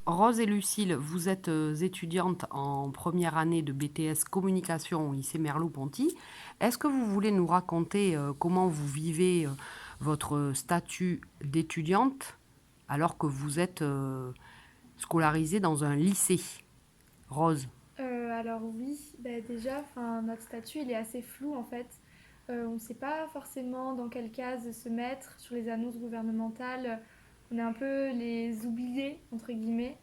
Rose et Lucille, vous êtes étudiantes en première année de BTS Communication au lycée Merleau-Ponty. Est-ce que vous voulez nous raconter comment vous vivez votre statut d'étudiante alors que vous êtes scolarisée dans un lycée? Rose. Alors oui, bah déjà, enfin, notre statut il est assez flou en fait. On ne sait pas forcément dans quelle case se mettre sur les annonces gouvernementales. On est un peu les oubliés entre guillemets.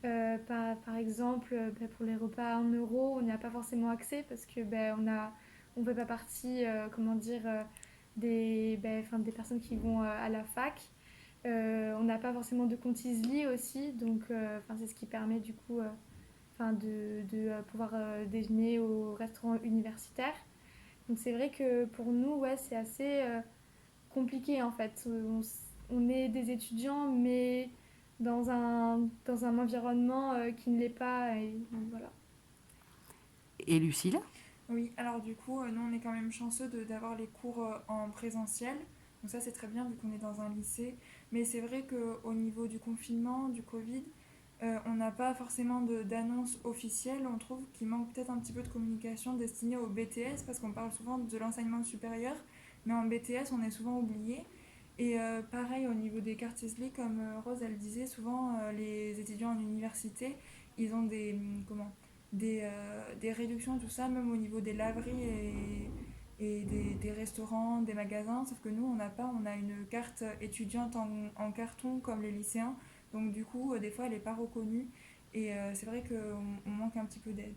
Par exemple, pour les repas à 1 euro, on n'y a pas forcément accès parce que on ne fait pas partie, comment dire, des personnes qui vont à la fac. On n'a pas forcément de compte Easly aussi, donc c'est ce qui permet du coup de pouvoir déjeuner au restaurant universitaire. Donc c'est vrai que pour nous, ouais, c'est assez compliqué en fait. On est des étudiants, mais dans un environnement qui ne l'est pas. Et donc voilà. Et Lucille? Oui, alors du coup, nous on est quand même chanceux d'avoir les cours en présentiel. Donc ça c'est très bien vu qu'on est dans un lycée. Mais c'est vrai qu'au niveau du confinement, du Covid, on n'a pas forcément d'annonce officielle. On trouve qu'il manque peut-être un petit peu de communication destinée au BTS parce qu'on parle souvent de l'enseignement supérieur. Mais en BTS, on est souvent oublié. Et pareil au niveau des cartes ESLI, comme Rose elle disait, souvent les étudiants en université, ils ont des réductions, tout ça, même au niveau des laveries et des restaurants, des magasins. Sauf que nous, on n'a pas, on a une carte étudiante en carton comme les lycéens. Donc du coup, des fois, elle n'est pas reconnue. Et c'est vrai qu'on manque un petit peu d'aide.